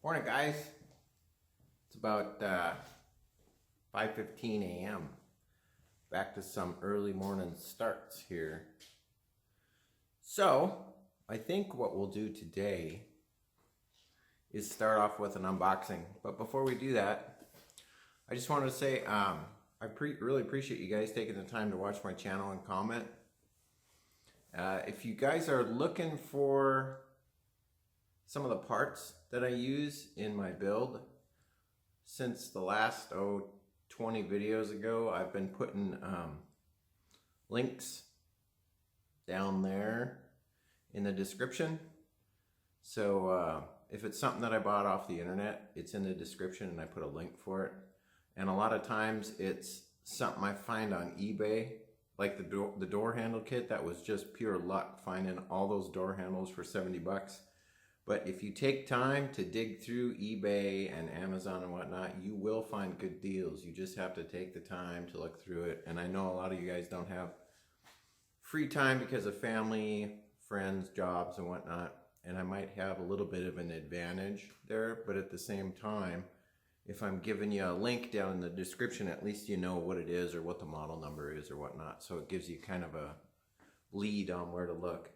Morning, guys. It's about 5:15 a.m. Back to some early morning starts here. So, I think what we'll do today is start off with an unboxing. But before we do that, I just wanted to say I really appreciate you guys taking the time to watch my channel and comment. If you guys are looking for some of the parts that I use in my build, since the last 20 videos ago, I've been putting links down there in the description. So if it's something that I bought off the internet, it's in the description and I put a link for it. And a lot of times it's something I find on eBay, like the door handle kit. That was just pure luck finding all those door handles for 70 bucks. But if you take time to dig through eBay and Amazon and whatnot, you will find good deals. You just have to take the time to look through it. And I know a lot of you guys don't have free time because of family, friends, jobs, and whatnot. And I might have a little bit of an advantage there. But at the same time, if I'm giving you a link down in the description, at least you know what it is or what the model number is or whatnot. So it gives you kind of a lead on where to look.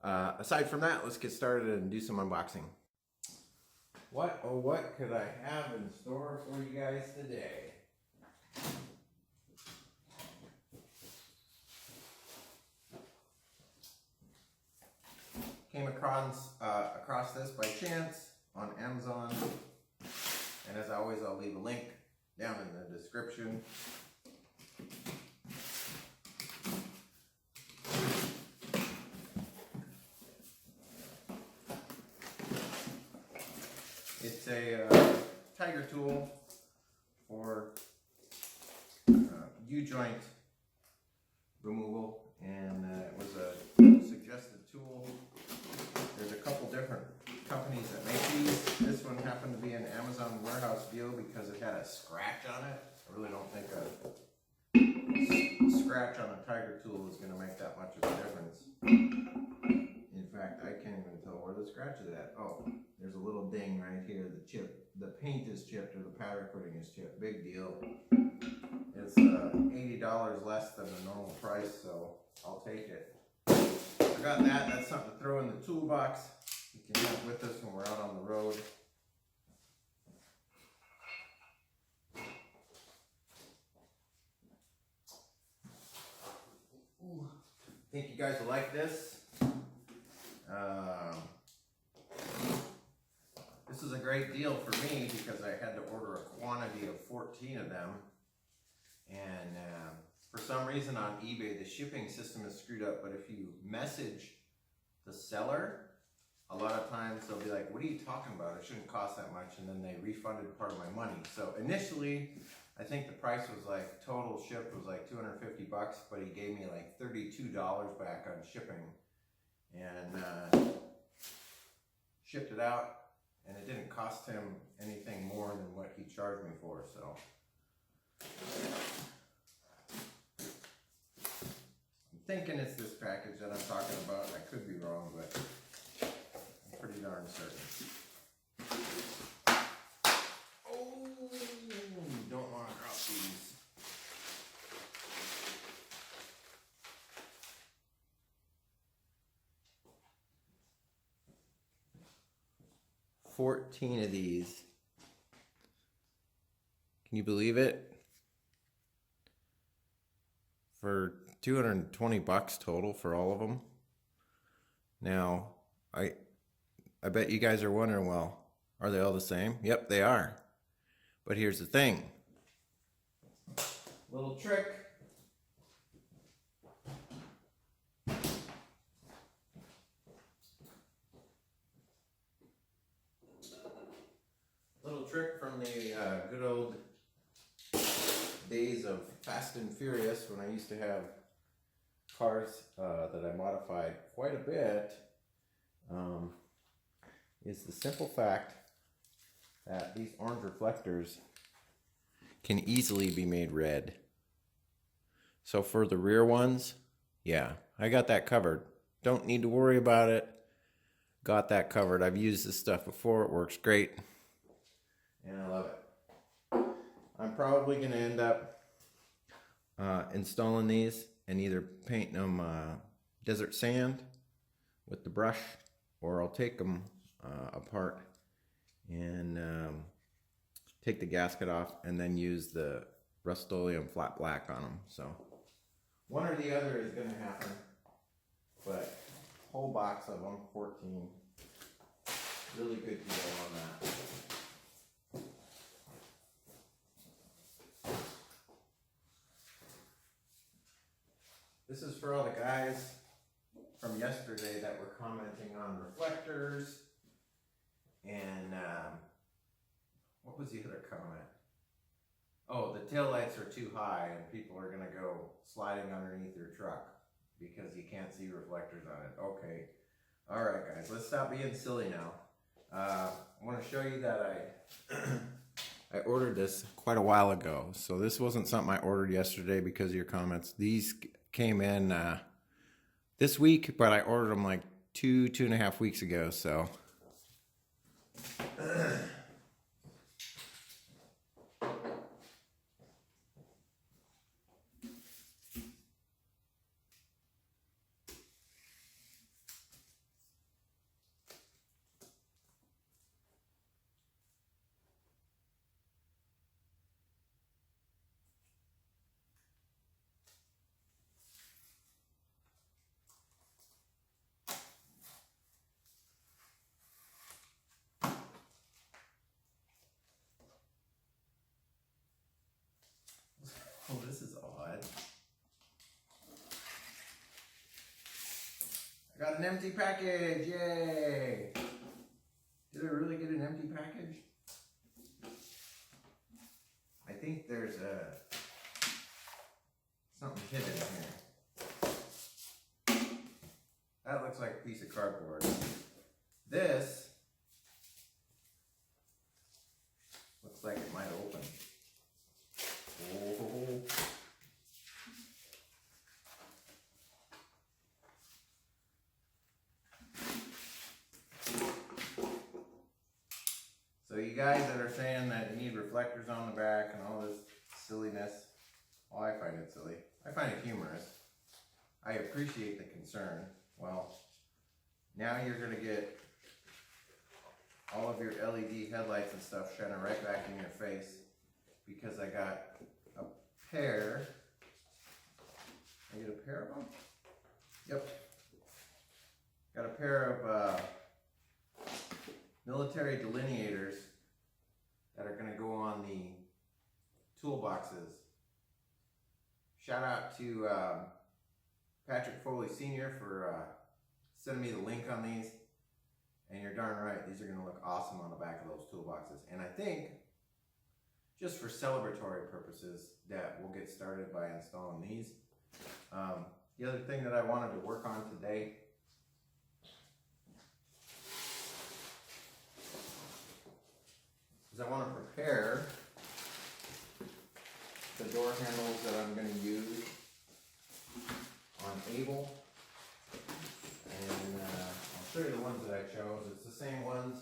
Aside from that, let's get started and do some unboxing. What could I have in store for you guys today? Came across this by chance on Amazon, and as always, I'll leave a link down in the description. It's a tiger tool for U-joint removal, and it was a suggested tool. There's a couple different companies that make these. This one happened to be an Amazon warehouse deal because it had a scratch on it. I really don't think a scratch on a tiger tool is going to make that much of a difference. In fact, I can't even tell where the scratch is at. Oh, there's a little ding right here. The paint is chipped, or the powder coating is chipped. Big deal. It's $80 less than the normal price, so I'll take it. I got that. That's something to throw in the toolbox. You can have with us when we're out on the road. Ooh. I think you guys will like this. This is a great deal for me because I had to order a quantity of 14 of them, and for some reason on eBay the shipping system is screwed up. But if you message the seller, a lot of times they'll be like, what are you talking about? It shouldn't cost that much, and then they refunded part of my money. So initially I think the price was like, total ship was like 250 bucks, but he gave me like $32 back on shipping, and shipped it out, and it didn't cost him anything more than what he charged me for. So I'm thinking it's this package that I'm talking about. I could be wrong, but I'm pretty darn certain. Oh, don't want to drop these. $14 of these. Can you believe it? For 220 bucks total for all of them. Now, I bet you guys are wondering, well, are they all the same? Yep, they are. But here's the thing. Little trick. Little trick from the good old days of Fast and Furious, when I used to have cars that I modified quite a bit, is the simple fact that these orange reflectors can easily be made red. So for the rear ones, yeah, I got that covered. Don't need to worry about it. got that covered. I've used this stuff before. It works great. And I love it. I'm probably going to end up installing these and either painting them desert sand with the brush, or I'll take them apart and take the gasket off and then use the Rust-Oleum flat black on them. So one or the other is going to happen, but whole box of them, 14. Really good deal on that. This is for all the guys from yesterday that were commenting on reflectors and what was the other comment? Oh, the taillights are too high and people are gonna go sliding underneath your truck because you can't see reflectors on it. Okay, all right guys, let's stop being silly now. I want to show you that I ordered this quite a while ago. So this wasn't something I ordered yesterday because of your comments. These came in this week, but I ordered them like two and a half weeks ago. So oh, this is odd. I got an empty package, yay! Did I really get an empty package? I think there's something hidden here. That looks like a piece of cardboard. This looks like it might open. Oh. So you guys that are saying that you need reflectors on the back and all this silliness, well, I find it silly. I find it humorous. I appreciate the concern. Well, now you're going to get all of your LED headlights and stuff shining right back in your face because I got a pair. I get a pair of them? Yep. Got a pair of military delineators that are going to go on the toolboxes. Shout out to Patrick Foley Sr. for sending me the link on these. And you're darn right, these are going to look awesome on the back of those toolboxes. And I think, just for celebratory purposes, that we'll get started by installing these. The other thing that I wanted to work on today is I want to prepare the door handles that I'm going to use on Abel. And I'll show you the ones that I chose. It's the same ones.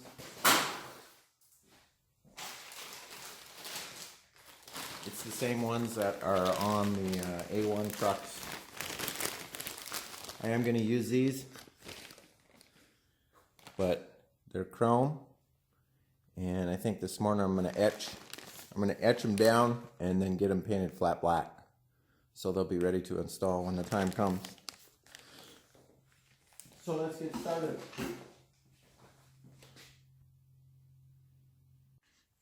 It's the same ones that are on the A1 trucks. I am going to use these, but they're chrome. And I think this morning I'm going to etch them down and then get them painted flat black. So they'll be ready to install when the time comes. So let's get started.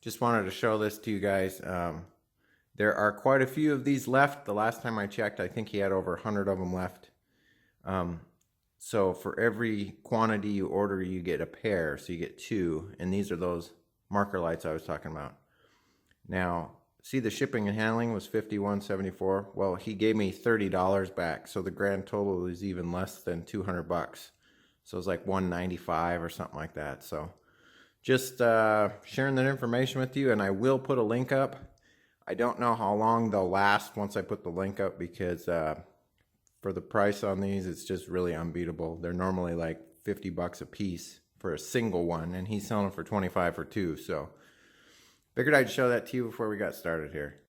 Just wanted to show this to you guys. There are quite a few of these left. The last time I checked, I think he had over 100 of them left. So for every quantity you order, you get a pair. So you get two. And these are those marker lights I was talking about. Now, see, the shipping and handling was $51.74. Well, he gave me $30 back. So the grand total is even less than 200 bucks. So it's like $195 or something like that. So just sharing that information with you, and I will put a link up. I don't know how long they'll last once I put the link up because for the price on these, it's just really unbeatable. They're normally like 50 bucks a piece for a single one, and he's selling for $25 for two. So figured I'd show that to you before we got started here.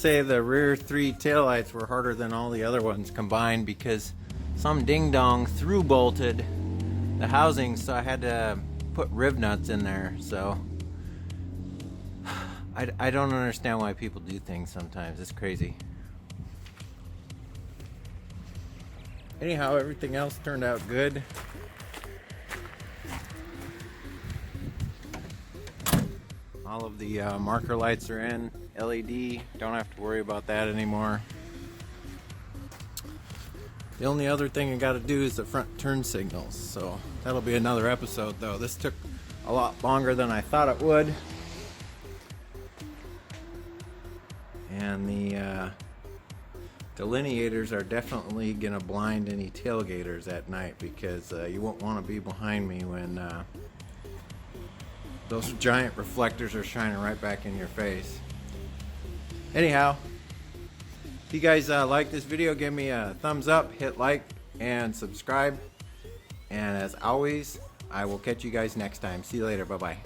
say the rear 3 taillights were harder than all the other ones combined because some ding-dong through bolted the housing, so I had to put rib nuts in there. So I don't understand why people do things sometimes. It's crazy. Anyhow, everything else turned out good. All of the marker lights are in, LED. Don't have to worry about that anymore. The only other thing I got to do is the front turn signals. So that'll be another episode though. This took a lot longer than I thought it would. And the delineators are definitely gonna blind any tailgaters at night, because you won't want to be behind me when those giant reflectors are shining right back in your face. Anyhow, if you guys like this video, give me a thumbs up, hit like, and subscribe. And as always, I will catch you guys next time. See you later. Bye-bye.